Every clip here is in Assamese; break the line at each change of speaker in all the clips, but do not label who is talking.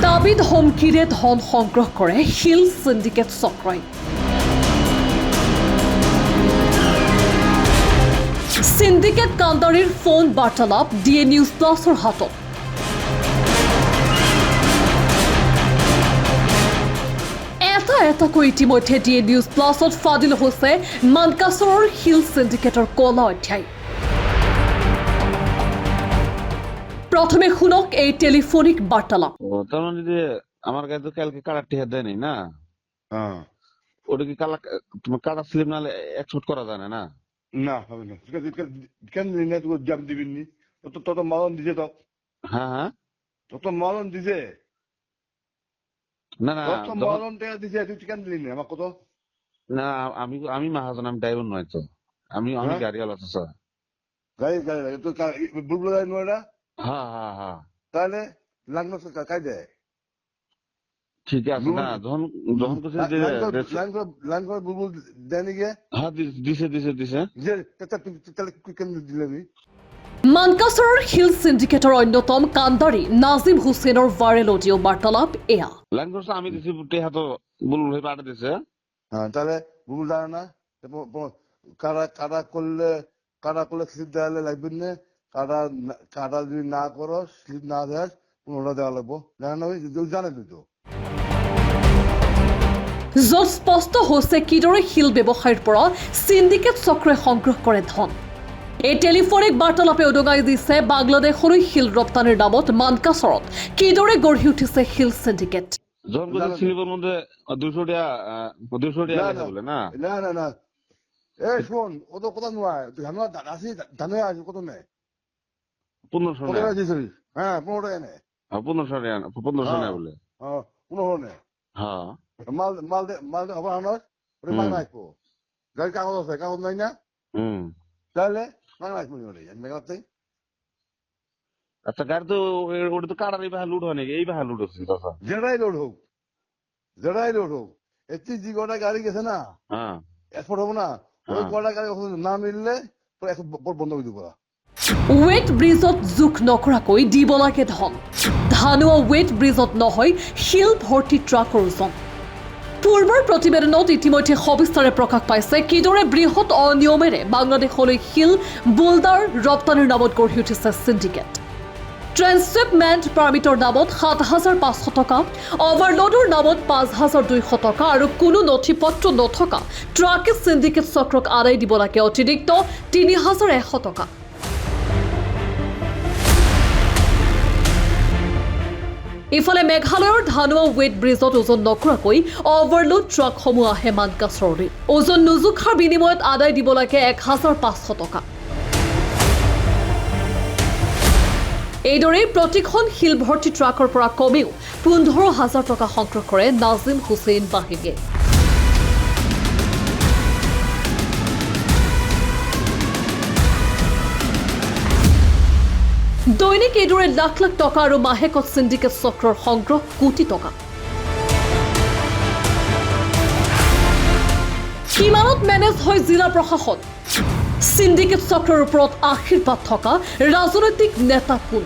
দাবী ধমকিৰে ধন সংগ্ৰহ কৰে হিল সিন্ডিকেট চক্ৰই। সিন্ডিকেট কাণ্ডাৰীৰ ফোন বাৰ্তালাপ ডিএ নিউজ প্লাছৰ হাতত। এটাকৈ ইতিমধ্যে ডিএ নিউজ প্লাছত ফাদিল হৈছে মানকাচৰৰ হিল সিন্ডিকেটৰ কলা অধ্যায়। প্রথমে শুনক এই টেলিফোনিক বার্তালাপ।
তার মানে যে আমার কাছে তো কালকে কার্ড টিহা দেয় নাই না, ওটা কি কালা তোমার কার্ড স্লিপ নালে এক্সপোর্ট করা যায় না?
না হবে না, কেন দিনে তো জাম দিবেননি, তত মালন দিছে তো।
হ্যাঁ
তত মালন দিছে
না না,
তত মালন টাকা দিছে, তুই কেন দিলি না আমার কত?
না আমি মাহাজন, আমি ড্রাইভার নয় তো, আমি গাড়িওয়ালা তো স্যার।
গাড়ি তো বুলবুল গাড়ি নয় না?
হ্যাঁ
তাহলে লাগলো কাই দেয়,
ঠিক আছে না? যখন
লাইন বুলবুল দেয়নি গিয়ে?
হ্যাঁ দিছে
তাহলে কেন দিলেনি?
মানকাচৰৰ হিল সিন্ডিকেটৰ অন্যতম কাণ্ডাৰী নাজিম হুছেইনৰ ভাইৰেল অডিঅ' বাৰ্তালাপ এয়া।
লাইন করছে আমি দিছি, টেহা তো বুলবুল ভাই পাঠা দিছে।
হ্যাঁ, তাহলে বুলবুল জানে না কারা করলে স্লিপ দেওয়ালে লাগবেন না, কারা যদি না করো, স্লিপ না দেয় পুনরায় দেওয়া লাগবো, জানে না? জানে তো।
য'ত স্পষ্ট হৈছে কিদৰে শিল ব্যৱসায়ীৰ পৰা সিন্ডিকেট চক্ৰই সংগ্ৰহ কৰে ধন। এই টেলিফোনিক বাৰ্তালাপে উদঙাই দিছে বাংলাদেশলৈ শিল ৰপ্তানিৰ নামত মানকাচৰত কিদৰে গঢ়ি উঠিছে শিল সিন্ডিকেট।
যখন স্লিপের মধ্যে 200 টাকা লেখা বলে না?
না এই শোন, ও তো কথা নয়, তুই ধানে আসি কত নেই?
1500 টাকা।
হ্যাঁ 15 টাকা নেই।
1500 টাকা বলে।
15 নেই।
হ্যাঁ
মাল হবে আনার, ওটা মাল আসবো। গাড়ির কাগজ আছে, কাগজ নাই না? তাহলে মাল আসবো মেঘাতে।
আচ্ছা, গাড়ি তো ওটা তো কাটার এই বাহা লুট হয় নাকি? এই বাহা লুট হচ্ছে চাচা।
যেটাই লোড হোক, এর যে কটা গাড়ি গেছে না,
হ্যাঁ
এক্সপোর্ট হবো না, ওই কটা গাড়ি না মিললে এক্সপোর্ট বন্ধ করে দিব।
ৱেট ব্ৰিজত জোখ নকৰাকৈ দিব লাগে ধন। ধানুৱা ৱেট ব্ৰিজত নহয় শিল ভৰ্তি ট্ৰাকৰ ওজন। পূৰ্বৰ প্ৰতিবেদনত ইতিমধ্যে সবিস্তাৰে প্ৰকাশ পাইছে কিদৰে বৃহৎ অনিয়মেৰে বাংলাদেশলৈ শিল বোল্ডাৰ ৰপ্তানিৰ নামত গঢ়ি উঠিছে সিন্ডিকেট। ট্ৰেন্সশ্বিপমেণ্ট পাৰ্মিটৰ নামত 7,500 টকা, অভাৰলোডৰ নামত 5,200 টকা আৰু কোনো নথি পত্ৰ নথকা ট্ৰাকে সিন্ডিকেট চক্ৰক আদায় দিব লাগে অতিৰিক্ত 3,100 টকা। ইফালে মেঘালয়ৰ ধানুৱা ৱেট ব্ৰিজত ওজন নকৰাকৈ অভাৰলোড ট্ৰাকসমূহ আহে মানকাচৰলৈ। ওজন নুজুখাৰ বিনিময়ত আদায় দিব লাগে 1,500 টকা। এইদৰেই প্ৰতিখন শিল ভৰ্তি ট্ৰাকৰ পৰা কমেও 15,000 টকা সংগ্ৰহ কৰে নাজিম হুছেইন বাহিনীয়ে। দৈনিক এইদৰে লাখ লাখ টকা আৰু মাহেকত সিন্ডিকেট চক্ৰৰ সংগ্ৰহ কোটি টকা। কিমানত মেনেজ হয় জিলা প্ৰশাসন? সিন্ডিকেট চক্ৰৰ ওপৰত আশীৰ্বাদ থকা ৰাজনৈতিক নেতা কোন?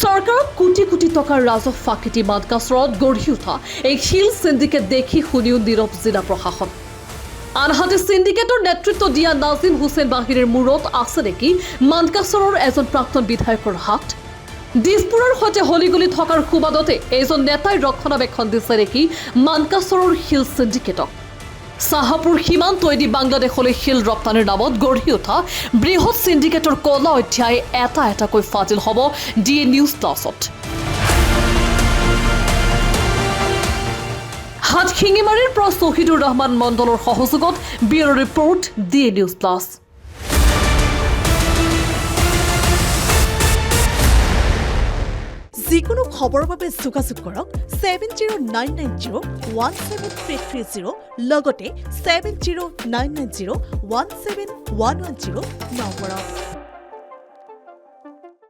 চৰকাৰক কোটি কোটি টকাৰ ৰাজহ ফাঁকি দি মানকাচৰত গঢ়ি উঠা এই শিল সিন্ডিকেট দেখি শুনিও নীৰৱ জিলা প্ৰশাসন। আনহাতে সিন্ডিকেটৰ নেতৃত্ব দিয়া নাজিম হুছেইন বাহিনীৰ মূৰত আছে নেকি মানকাচৰৰ এজন প্ৰাক্তন বিধায়কৰ হাত? দিছপুৰৰ সৈতে হলিগুলি থকাৰ সুবাদতে এজন নেতাই ৰক্ষণাবেক্ষণ দিছে নেকি মানকাচৰৰ শিল সিন্ডিকেটক? চাহাপুৰ সীমান্তইদি বাংলাদেশলৈ শিল ৰপ্তানিৰ নামত গঢ়ি উঠা বৃহৎ সিন্ডিকেটৰ কলা অধ্যায় এটাকৈ ফাদিল হ'ব ডিএ নিউজ প্লাছত। হাটশিঙিমাৰীৰ পৰা শ্বহীদুৰ ৰহমান মণ্ডলৰ সহযোগত bureau' report DA news plus.
যিকোনো খবৰৰ বাবে যোগাযোগ কৰক 7099017330 লগতে 7099017110 নম্বৰত।